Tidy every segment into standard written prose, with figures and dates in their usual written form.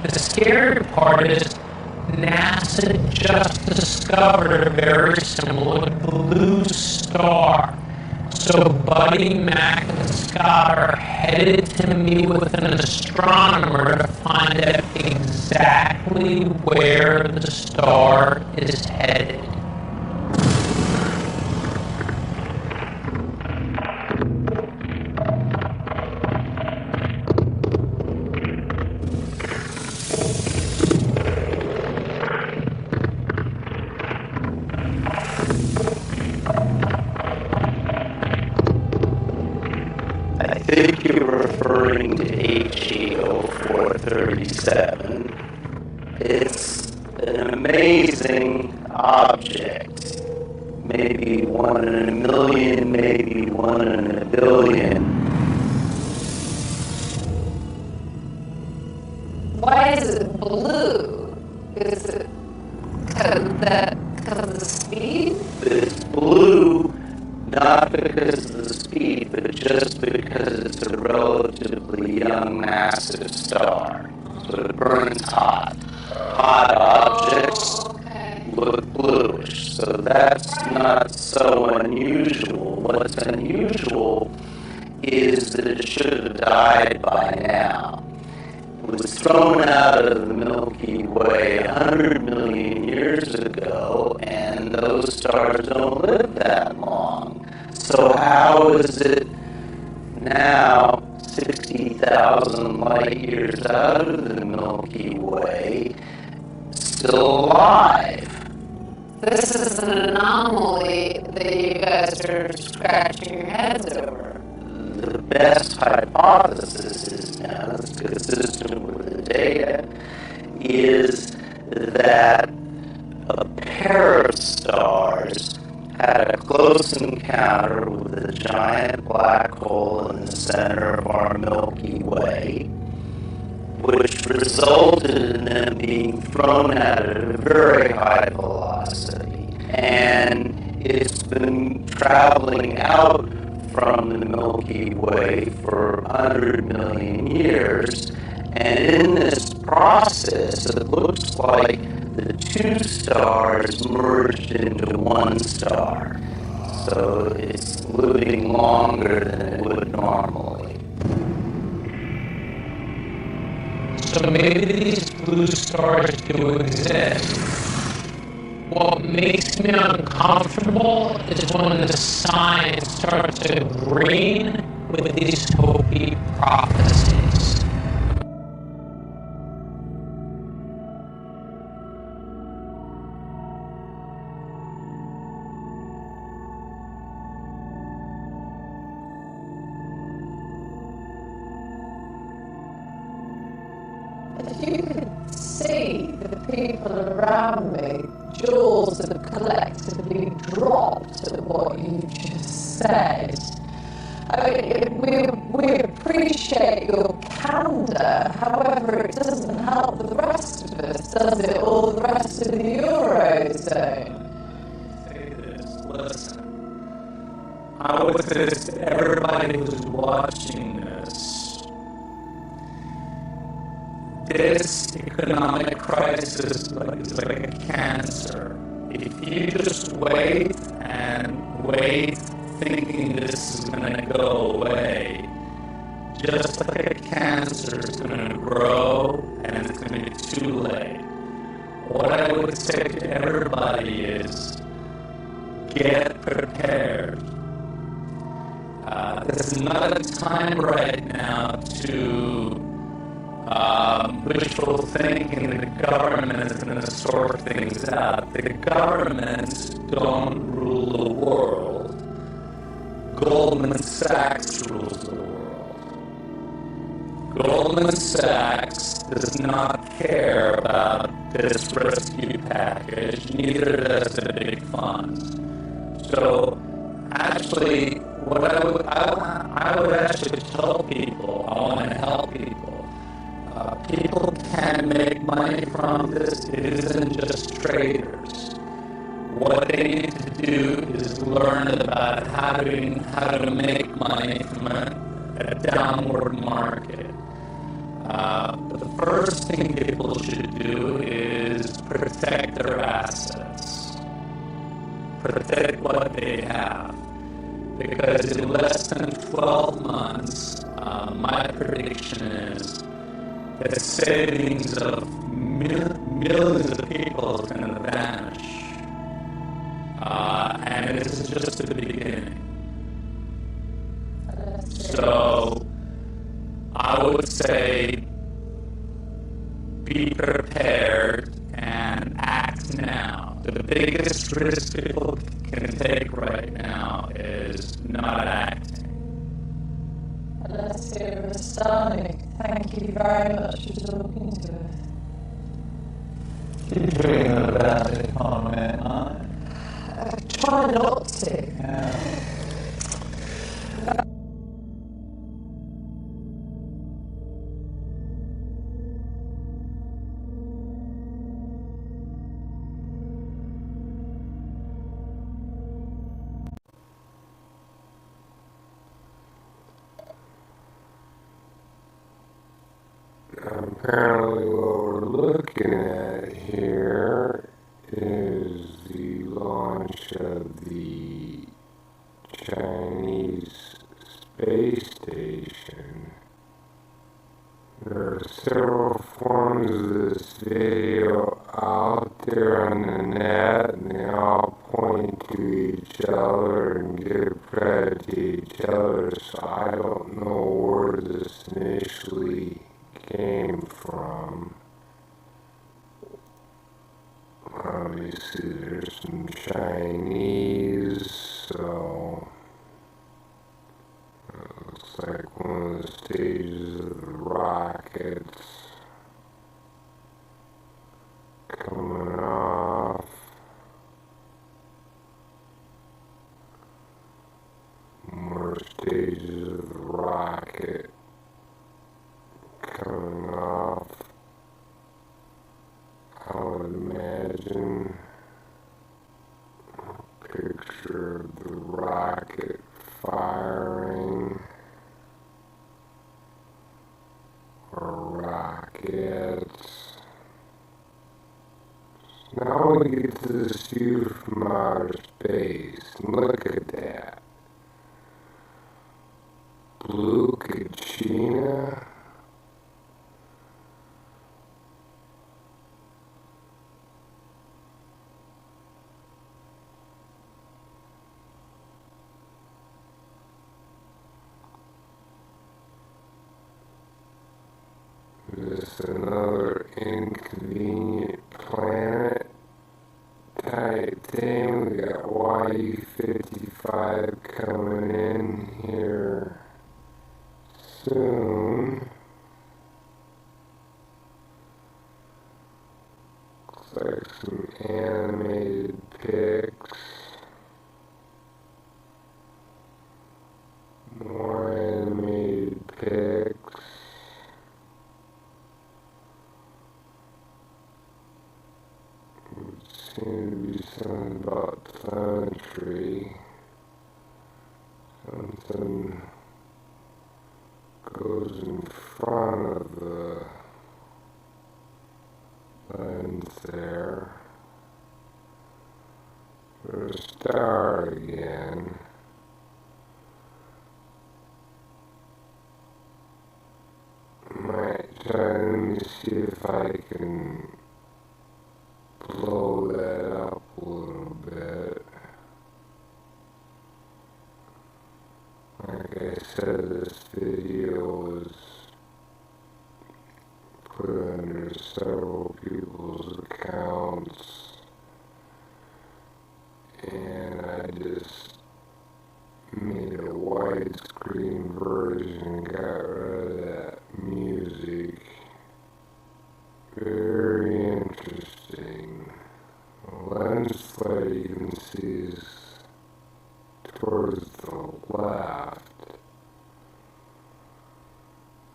The scary part is NASA just discovered a very similar blue star. So Buddy, Mac, and Scott are headed to meet with an astronomer to find out exactly where the star is headed. I think you're referring to HEO 437. It's an amazing object. Maybe 1 in a million, maybe 1 in a billion. Why is it blue? Is it because of the speed? It's blue not because of the speed, but just because it's a relatively young massive star. So it burns hot. Hot objects look bluish, so that's not so unusual. What's unusual is that it should have died by now. It was thrown out of the Milky Way 100 million years ago, and those stars don't live that long. So how is it now, 60,000 light years out of the Milky Way, still alive? This is an anomaly that you guys are scratching your heads over. The best hypothesis is, now that's consistent with the data, is that a pair of stars had a close encounter with a giant black hole in the center of our Milky Way, which resulted in them being thrown out at a very high velocity. And it's been traveling out from the Milky Way for 100 million years. And in this process, it looks like the two stars merged into one star. So it's living longer than it would normally. So maybe these blue stars do exist. What makes me uncomfortable is when the science starts agreeing with these HOPI prophecies. If you could see the people around me, jaws have collectively dropped at what you just said. I mean, we appreciate your candor, however, it doesn't help the rest of us, does it, or the rest of the Eurozone? Say this, listen. I was this, everybody who's watching this. This economic crisis is like a cancer. If you just wait and wait thinking this is going to go away, just like a cancer, it's going to grow and it's going to be too late. What I would say to everybody is get prepared. There's not a time right now to wishful thinking that the government is going to sort things out. The governments don't rule the world. Goldman Sachs rules the world. Goldman Sachs does not care about this rescue package, neither does the big funds. So actually, what I would actually tell people, I want to help people. People can make money from this. It isn't just traders. What they need to do is learn about how to make money from a downward market. the first thing people should do is protect their assets, protect what they have. Because in less than 12 months, my prediction is the savings of millions of people is going to vanish. And this is just the beginning. So I would say be prepared and act now. The biggest risk people can take right now is not acting. Alessia Rastani, thank you very much for talking to us. Keep reading about the economy, aren't you? Try not to. Yeah. Apparently what we're looking at here is the launch of the Chinese space station. There are several forms of this video out there on the net, and they all point to each other and give credit to each other, so I don't know where this initially came from. Obviously there's some Chinese, so it looks like one of the stages of the rockets coming off. More stages of the rocket coming off. I would imagine a picture of the rocket firing, or rockets. Now we get to this view from outer space, and look at that. Blue Kachina. This another inconvenient planet type thing. We got YU-55 coming in here soon. Looks like some animated pics. More animated pics. Seems to be something about telemetry. Something goes in front of the lens there. There's a star again. Might try, let me see if I can blow that up a little bit. Like I said, this video was put under several people's accounts, and I just made a widescreen version and got rid of that music. Very interesting. The lens flare you can see is towards the left.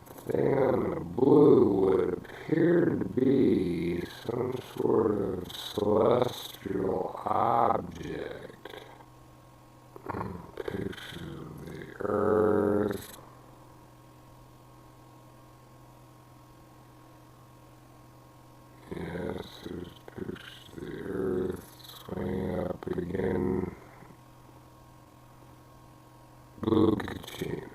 The thing on the blue would appear to be some sort of celestial object. Pictures of the Earth. masses push the Earth, swing up again. Blue Kachina.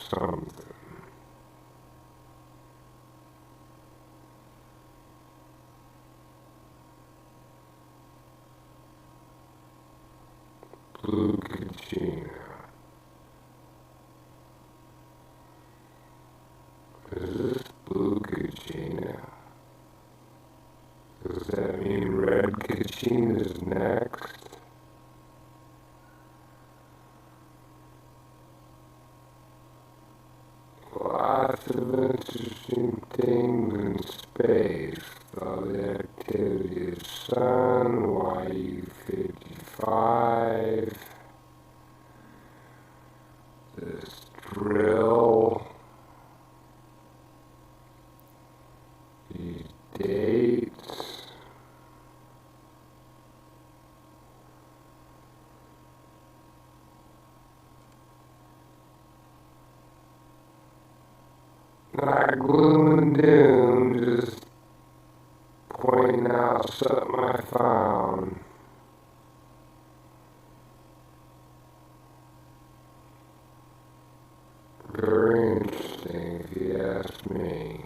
Something. Blue Kachina. Is this Blue Kachina? Does that mean Red Kachina is next? Lots of interesting things in space. All the activity of Sun, YU-55, this drill, these dates, not gloom and doom, just pointing out something I found. Very interesting, if you ask me.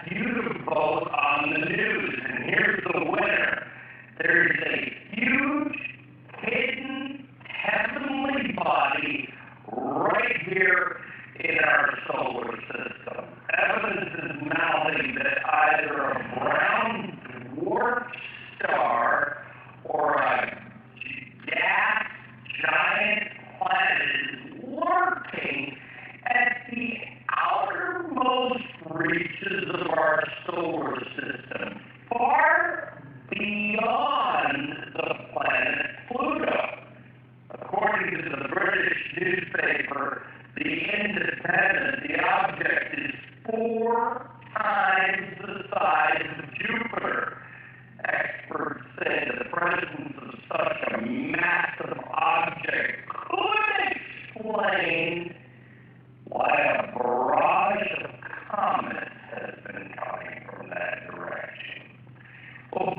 Huge vote on the news, and here's the winner. There's a huge, hidden, heavenly body right here in our solar system. Evidence is mounting that either a brown dwarf star or a gas giant planet is lurking at the outermost reaches of our solar system, far beyond the planet Pluto. According to the British newspaper, The Independent, the object is 4 times the size of Jupiter. Experts say the presence of such a massive object could explain why a barrage of comets has been coming from that direction. Well,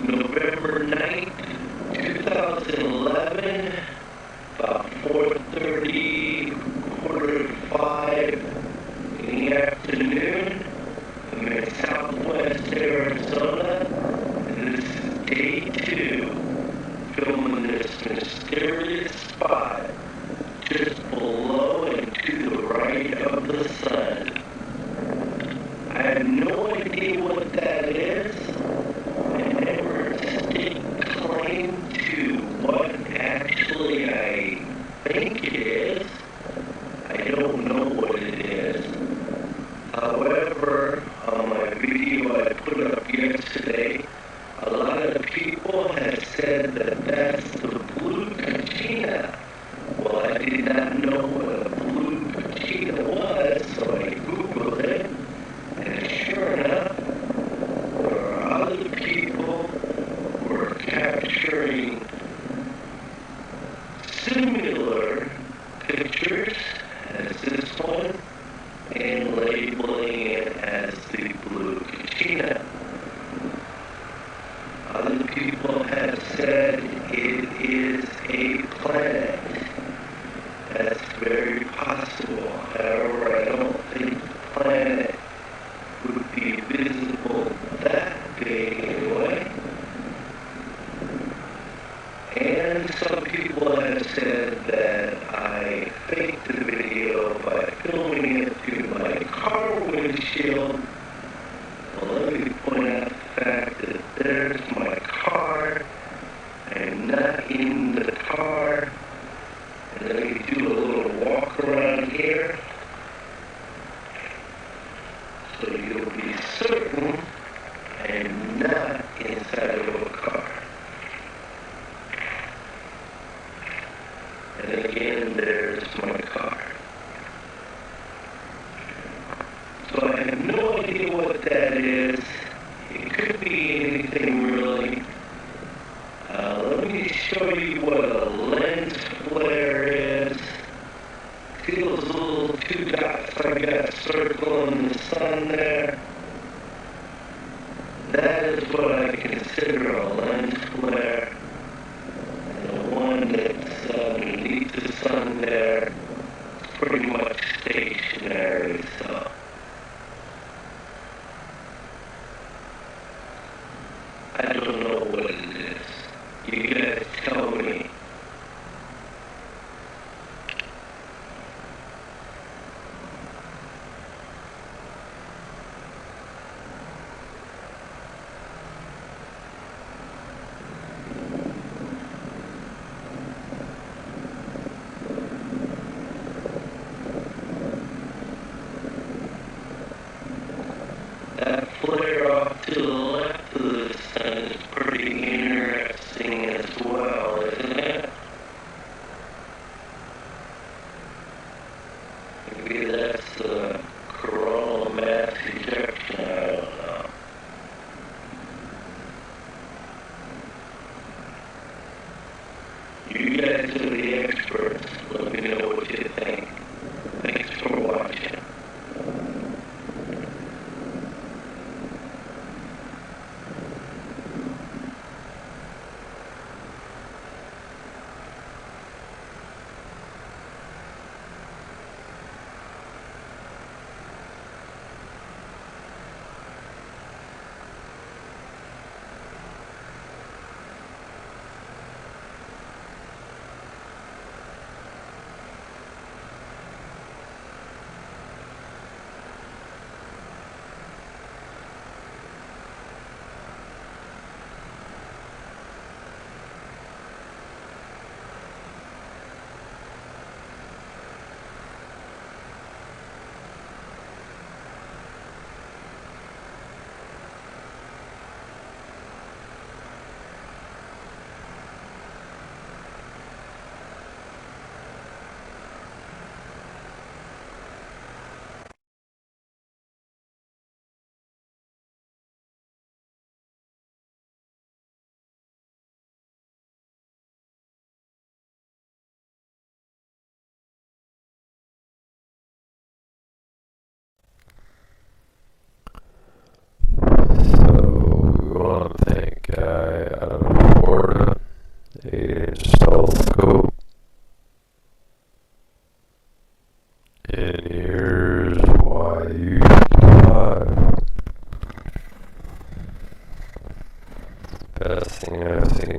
November 9th, 2011, about 4:30, quarter to 5 in the afternoon. I'm in southwest Arizona, and this is day 2, filming this mysterious spot just below and to the right of the sun. I have no idea what that is. I never stake claim to what actually I think it is. I don't know what it is. However, on my video I put up yesterday, a lot of people have said that that's the blue Kachina. Well, I did not know what a blue Kachina was, so I Googled it, and sure enough, there are other people who are capturing similar pictures as this one and labeling it as the blue Kachina. Other people have said it is a planet. That's very possible. However, I don't think the planet would be visible that big anyway. And some people have said that I faked the video by filming it through my car windshield. Well, let me point out the fact that there's my car. I'm not in the car. And let me do a little walk around here, so you'll be certain I'm not inside of a car. And again, there's my car. So I have no idea what that is. It could be anything really. Let me show you what a lens flare is. See those little 2 dots I got circling the sun there? That is what I consider a lens flare. And the one that's underneath the sun there is pretty much stationary, so. I don't know what it is. You guys tell me. That flare off to the left of the sun is pretty interesting as well, isn't it? Maybe that's the coronal mass ejection, I don't know. You guys are the experts. Let me know what you think. Thanks for watching.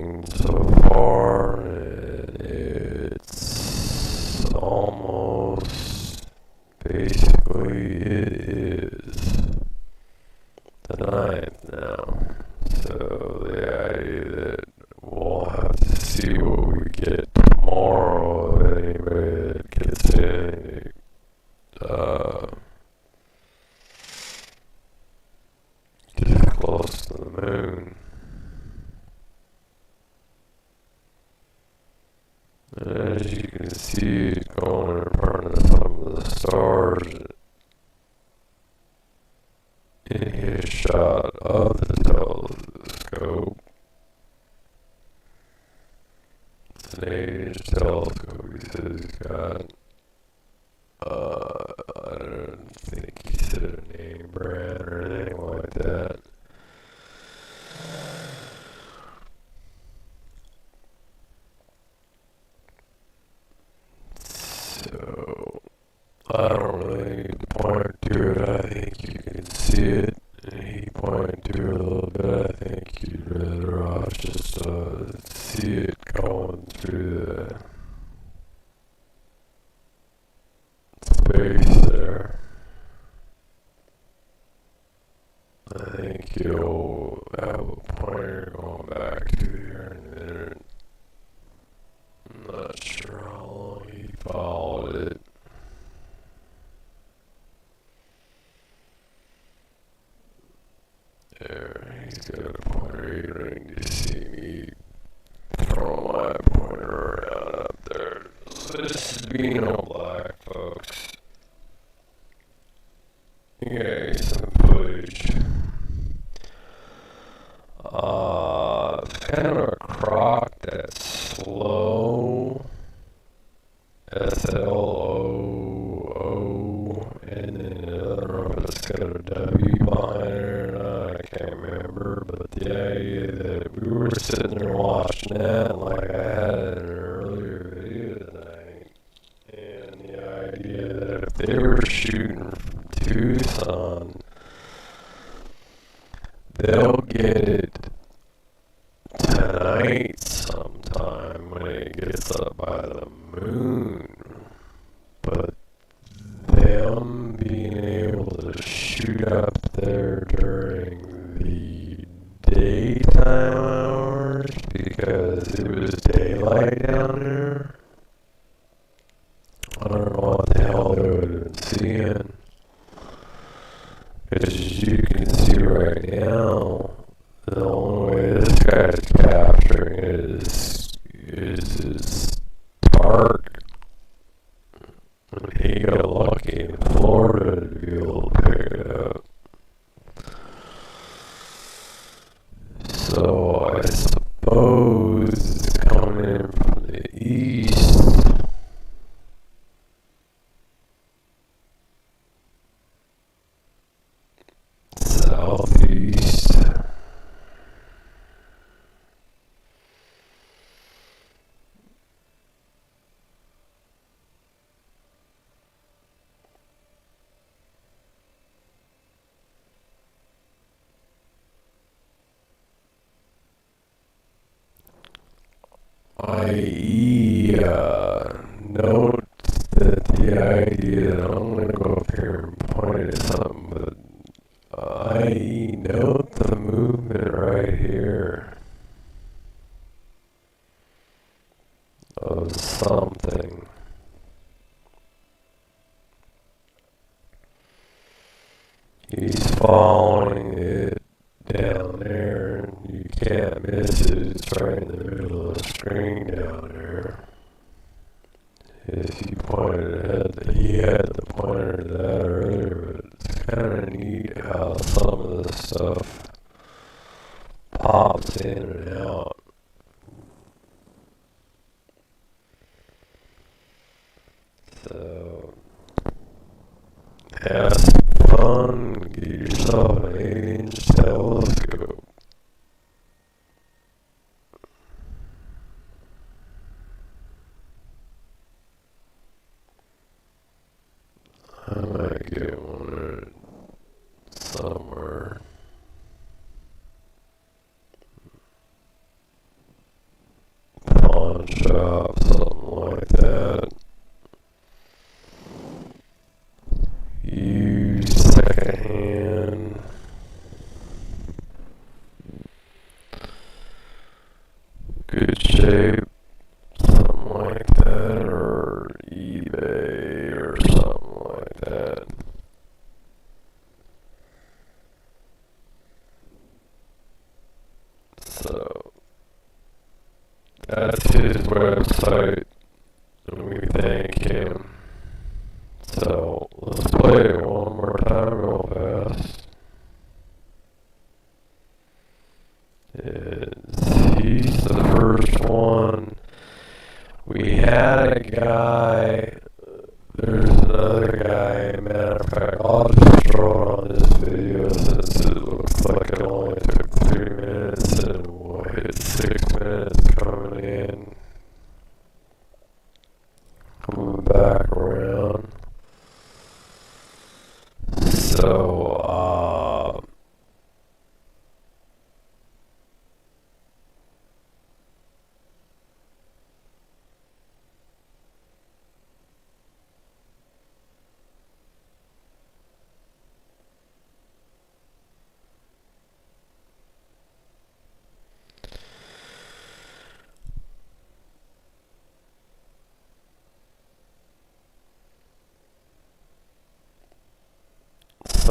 thing so far, and it's almost basically it is the 9th now. So the idea that we'll have to see what we get tomorrow if anybody that gets in gets close to the moon. And as you can see, it's going in front of some of the stars in his shot of the telescope. It's an 8-inch telescope. He says he's got, I don't think he said a name brand or anything like that. So, I don't really need to point to it. I think you can see it. And he pointed to it a little bit. I think you'd rather off just see it going through the space there. I think you'll have a pointer going back to here in a minute. I'm not sure how long he followed it. There, he's got a pointer. You don't need to see me throw my pointer around up there. This is Beano Black, folks. Yeah, some footage. Kind of a croc that's slow. SLOO, and then I don't know if it's got a W behind it or not, I can't remember, but the idea that we were sitting there watching that like I had in an earlier video tonight, and the idea that if they were shooting from Tucson, they'll get it tonight sometime when it gets up by the moon. But them being able to shoot up there during the daytime hours because it was daylight down there, I don't know what the hell they would have been seeing. Because as you can see right now, the only way this guy's capturing it is dark. And he got lucky in Florida to be able to pick it up. So I suppose it's coming in from the east. Southeast. I note that the idea that I'm going to go up here and point at something, but I note the movement right here of something. He's following it down there, and you can't miss it. It's right in the middle of the screen down there. If you pointed ahead, he had the pointer to that earlier, but it's kind of neat how some of the stuff pops in and out. So, have fun, get yourself an 8-inch telescope. I might get one somewhere. up, something like that. Use second hand. Good shape, something like that, or eBay or something like that. So that's his website, and we thank him. So let's play it one more time real fast. He's the first one. We had a guy, there's another guy, matter of fact, I'll just throw it on this video since it looks like it only took 3 minutes and we'll hit 6 minutes coming in. Coming back around. So,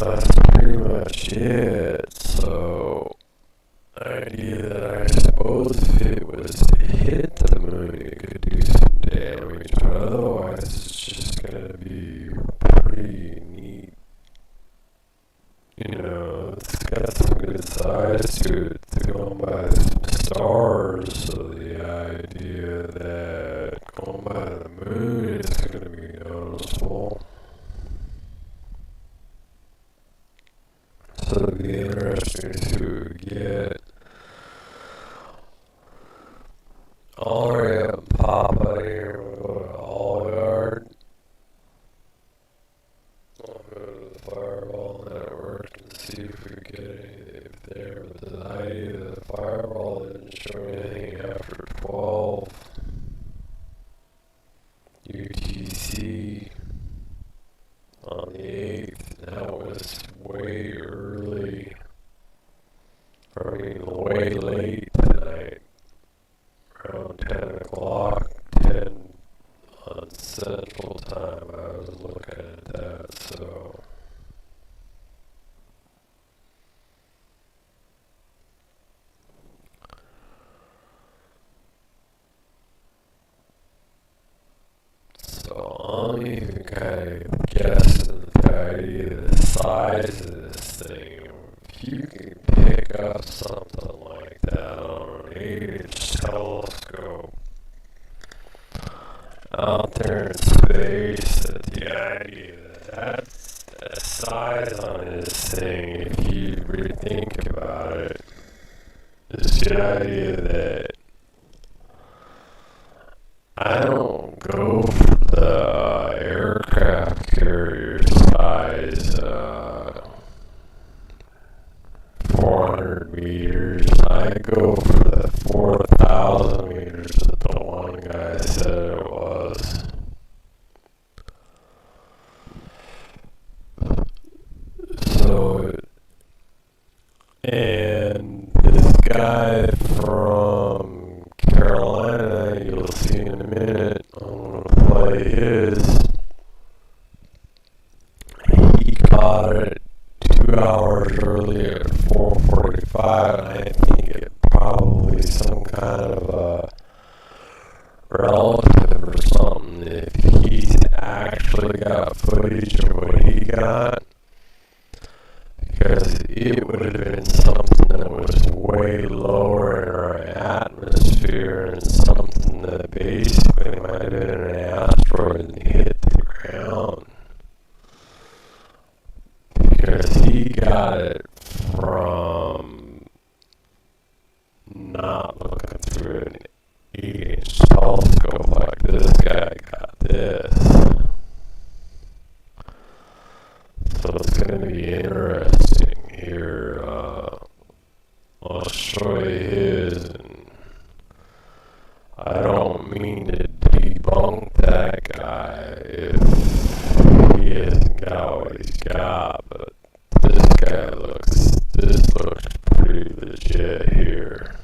that's pretty much it. So, the idea that I suppose if it was to hit the moon, it could do some damage, but otherwise it's just gonna be pretty neat. You know, it's got some good size to it to go by some stars, so the idea that going by the moon is gonna be noticeable. So it'll be interesting to get Alright, pop out here. We'll go to All Guard. I'll go to the Fireball Network and see if we get anything there. But the idea of the Fireball didn't show anything after 12 UTC on the 8th. That was way early. I mean, way late tonight. Around 10 o'clock, 10 on Central Time. I was looking at that, so. So I'm even kind of guessing the idea of the size of this thing. If you can pick up something like that on an 8-inch telescope out there in space, that the idea that that's the size on this thing, if you really think about it, is the idea that I don't go for the aircraft carrier size, 400 meters. I go for the 4,000 meters that the one guy said it was. So, and this guy from Carolina, you'll see in a minute, I'm going to play his. He caught it 2 hours early at 4:45, and I think it probably some kind of a relative or something. If he's actually got footage of what he got, because it would have been something that was way lower in our atmosphere and something that basically might have been an asteroid and hit the ground. Because he got it from not looking through an 8-inch telescope like this guy got this. So it's going to be interesting here. I'll show you his, and I don't don't mean to debunk that guy if he hasn't got what he's got, but this looks pretty legit here.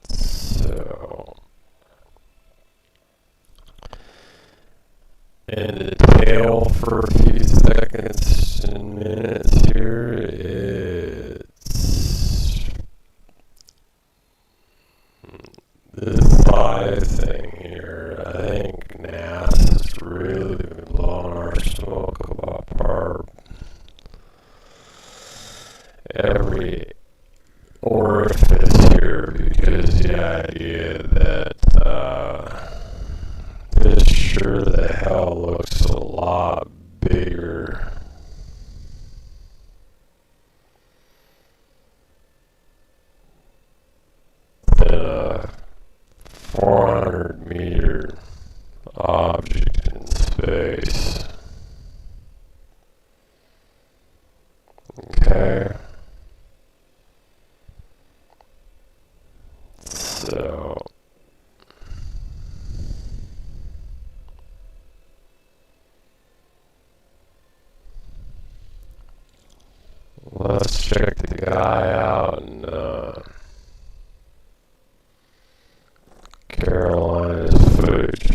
So, and the tail for a few seconds and minutes here, it's this thigh thing here. I think NASA's really been blowing our smoke about every orifice here, because the idea that this sure the hell looks a lot bigger than a 400-meter object in space. Okay. So, let's check the guy out in Carolina's footage.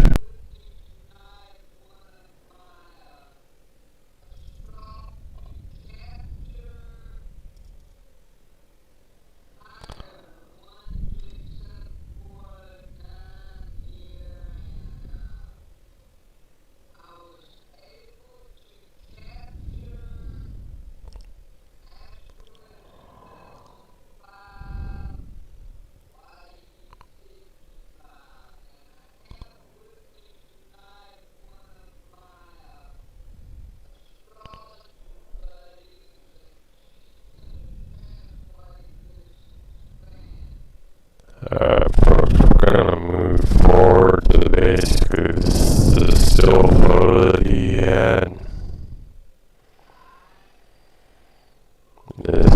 Folks, we're gonna move forward to basically the still photo that he had. This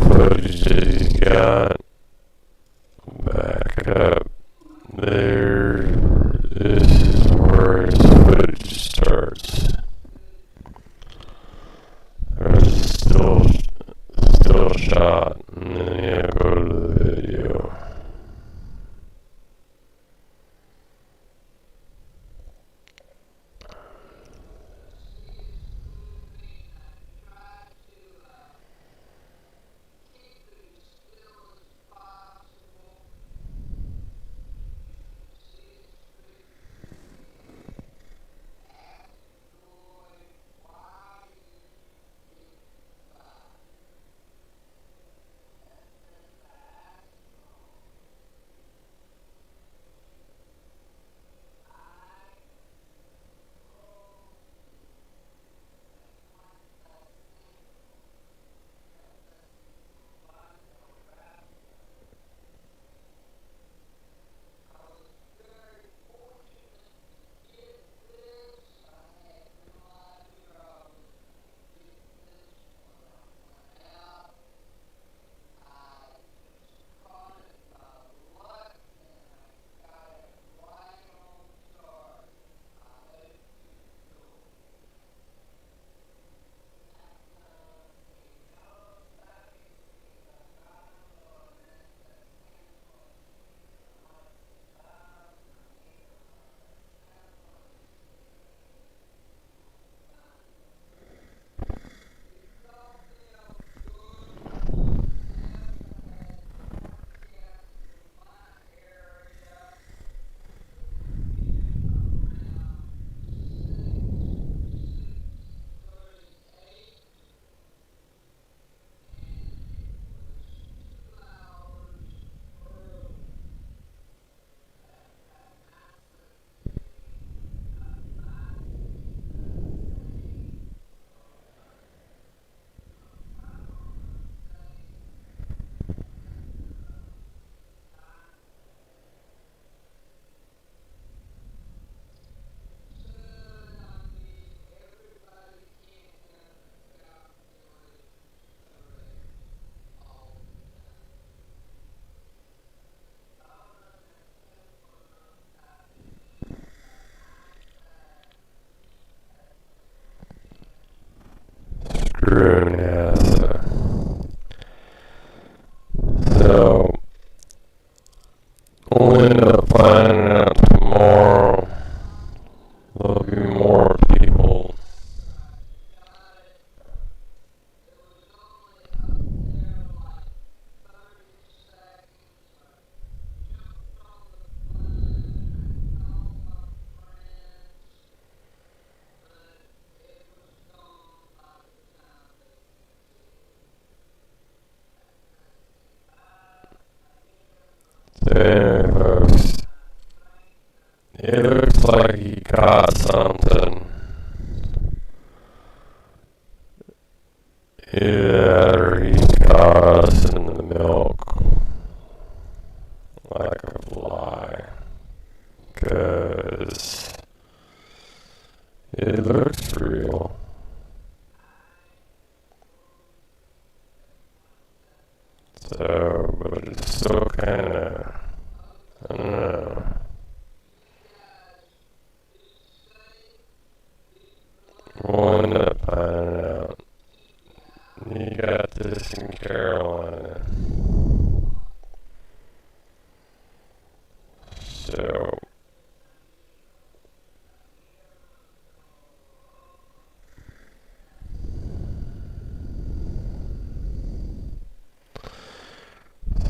footage that he's got. Back up. There. This is where his footage starts. There's a still shot, and then you go to the video. through NASA. So, we'll end up finding out tomorrow. There'll be more people. So anyway, folks, it looks like he caught something. Either he caught us in the milk like a fly, 'cause it looks real. So, but it's still kinda, I don't know. We'll end up finding out. You got this in Carolina. So,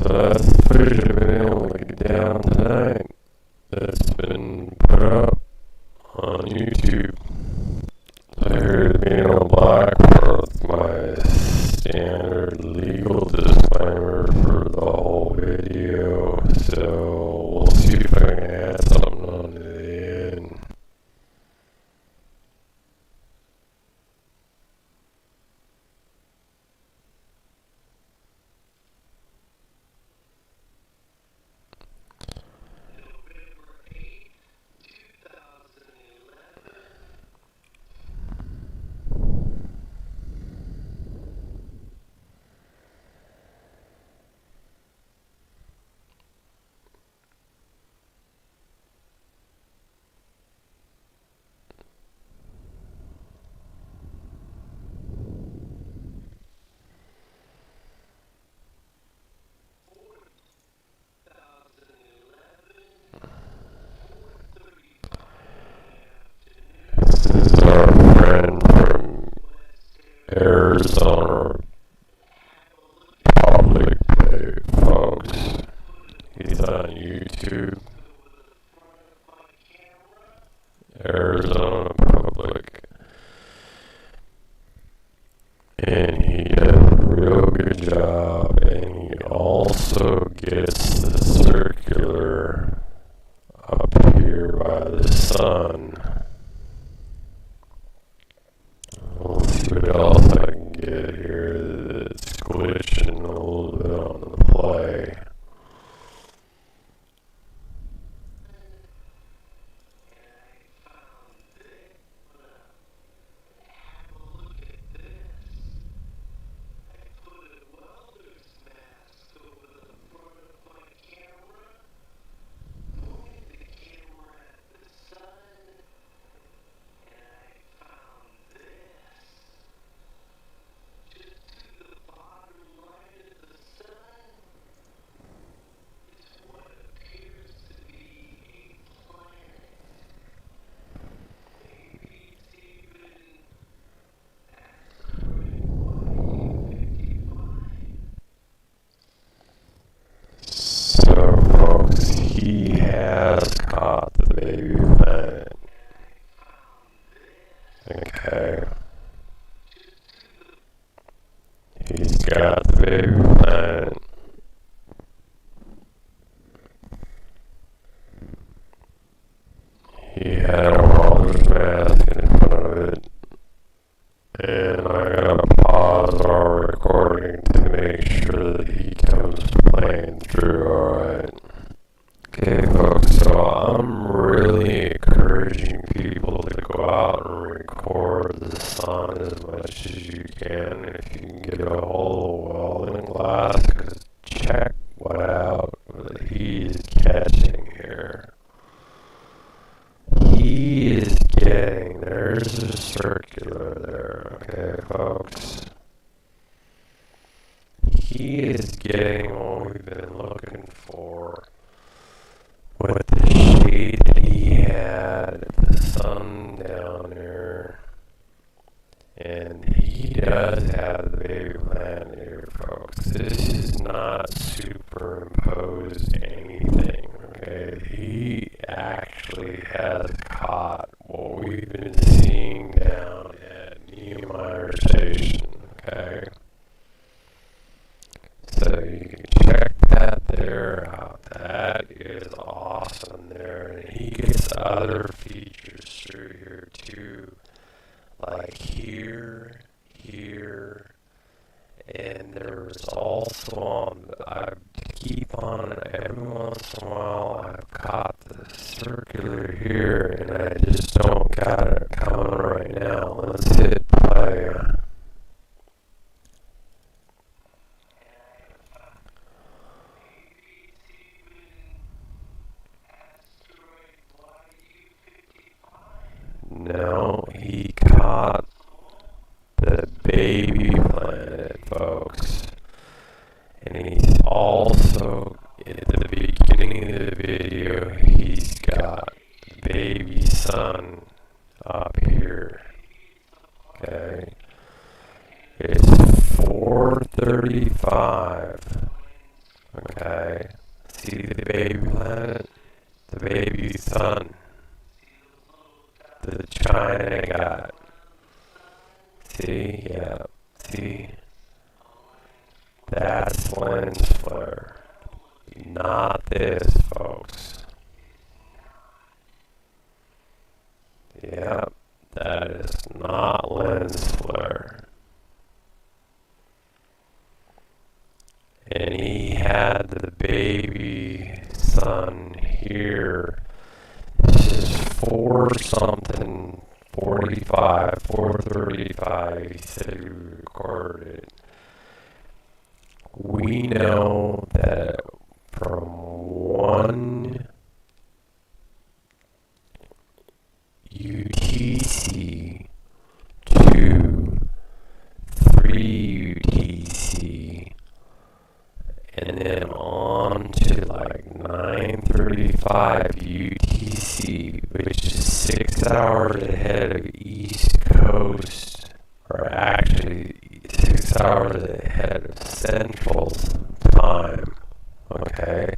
that's the footage I've been able to get down tonight. That's been put up on YouTube. So here's me in all black for my standard legal disclaimer for the whole video. So we'll see if I can add something on to the end. This is our friend from Arizona Public Pay, folks. He's on YouTube. Arizona Public. And he does a real good job, and he also gets the circular up here by the sun. We'll see what else I can get here that's glitching a little bit on the play. So, folks, he has caught the baby planet. Okay. He's got the baby planet. He had a welder's mask in front of it. And I gotta pause our recording to make sure that he comes playing through, alright? Okay, folks, so I'm really encouraging people to go out and record the sun as much as you can. If you can get a hold of welding glass, because check what out he's catching here. He is getting, there's a circular there, okay, folks? getting what we've been looking for with the shade that he had, the sun down there. And he does have the baby planet here, folks. This is not superimposed anything, okay? He actually has caught what we've been seeing down at Niemeyer Station, okay? So you can check that there out. That is awesome there. And he gets other features through here too. Like here, and there's also I keep on every once in a while I've caught the circular here, and I just don't got it coming right now. Let's hit play. No, he caught the baby planet, folks. And he's also, at the beginning of the video, he's got the baby sun up here. Okay. It's 4:35. Okay. See the baby planet? The baby sun. The China got. See, yeah, see, that's lens flare, not this, folks. Yep, that is not lens flare. And he had the baby sun here. This is 4:35, he said he recorded it. We know that from 1 UTC to 3 UTC, and then on to like 9:35 UTC, which is 6 hours ahead of East Coast, or actually 6 hours ahead of Central Time. Okay,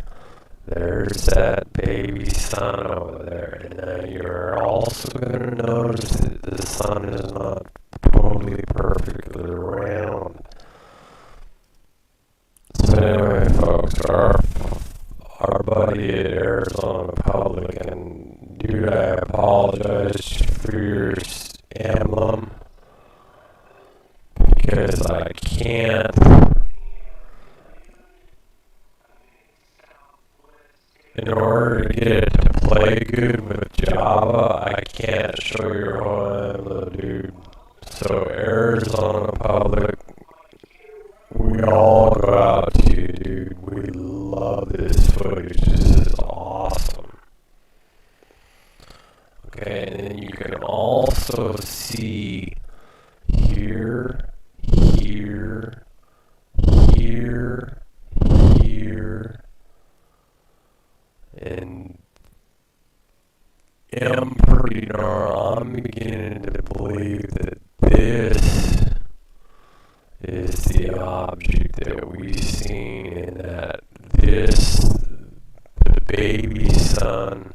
there's that baby sun over there, and then you're also going to notice that the sun is not totally perfectly round. So anyway, folks, our buddy at Arizona Public, and dude, I apologize for your emblem, because I can't in order to get it to play good with Java, I can't show your whole emblem, dude. So Arizona Public, we all go out to you, dude. We love this footage. This is awesome. Okay, and then you can also see here, and I'm beginning to believe that this is the object that we've seen, and that the baby sun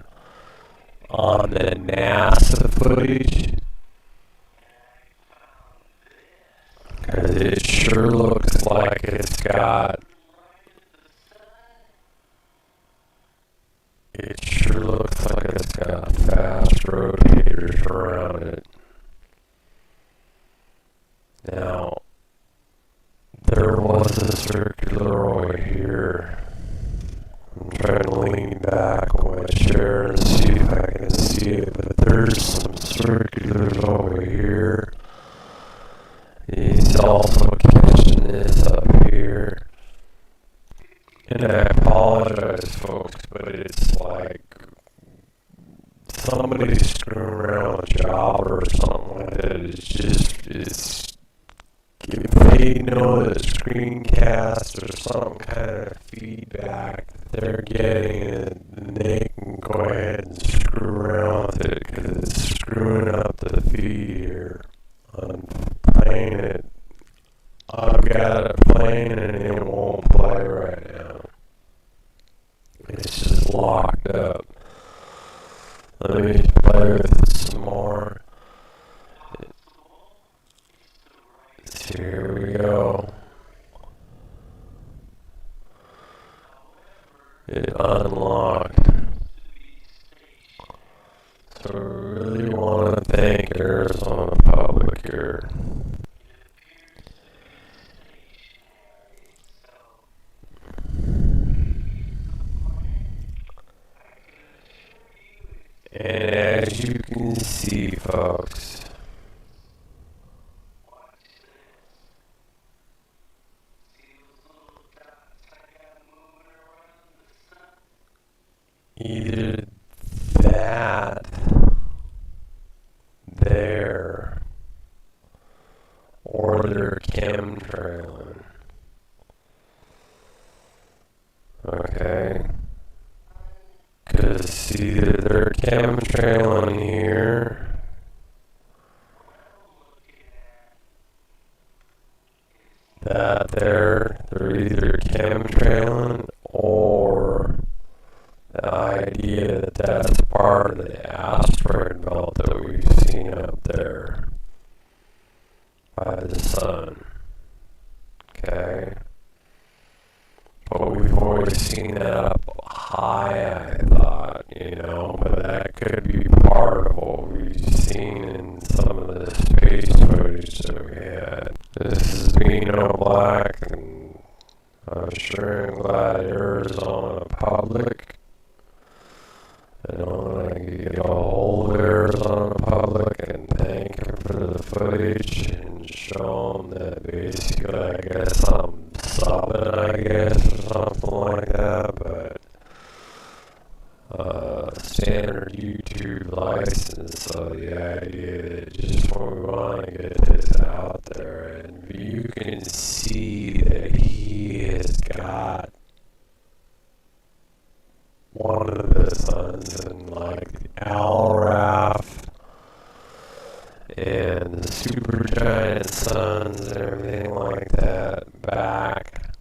on the NASA footage, because it sure looks like it's got fast rotators around it. Now, there was a circular over here. I'm trying to lean back on my chair and see if I can see it, but there's some circulars over here. He's also catching this up here. And I apologize, folks, but it's like somebody's screwing around with Java or something like that. It's if they know the screencast or some kind of feedback that they're getting it, then they can go ahead and screw around with it because it's screwing up the feed here. I'm playing it. I've got it playing and it won't play right now. It's just locked up. Let me play with it some more. Here we go. It unlocked. So I really want to thank Arizona Public here. And as you can see, folks, either that there or they're chemtrailing. Okay? Because either they're chemtrailing here that they're either chemtrailing or the idea that that's part of the asteroid belt that we've seen up there by the sun. Okay? But we've always seen that up high, I thought, but that could be part of what we've seen in some of the space footage that we had. This is Beano Black, and I'm sure and glad Arizona Public. I don't want to get a hold of Arizona Public and thank them for the footage and show them that basically, I guess I'm subbing, or something like that, but standard YouTube license, so the idea that just when we want to get this out there, and you can see that he has got one of the suns and like Alraf and the supergiant suns and everything like that back,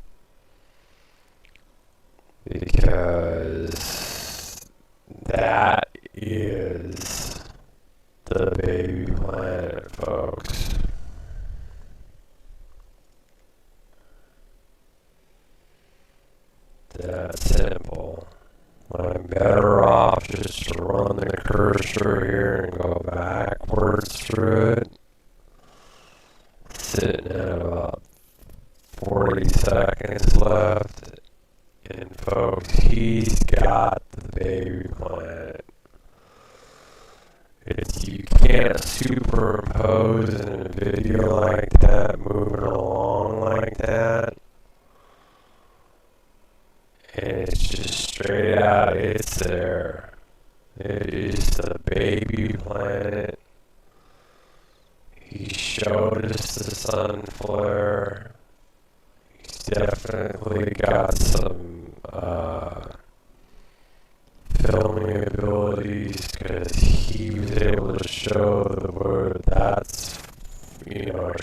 because that is the baby planet, folks. That simple. I'm better off just to run the cursor here and go backwards through it. Sitting at about 40 seconds left. And folks, he's got the baby planet. You can't superimpose in a video like that, moving along like that. And it's just straight out, it's there. It is the baby planet. He showed us the sun flare. He's definitely got some filming abilities, because he was able to show the word that's,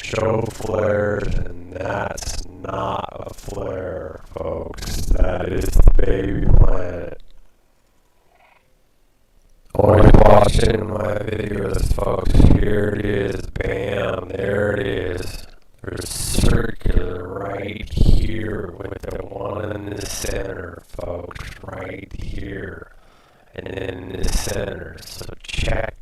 show flares, and that's not a flare, folks. That is the baby planet. Always watching my videos, folks. Here it is, bam, there it is. There's circular right here with the one in the center, folks, right here. And then in the center. So check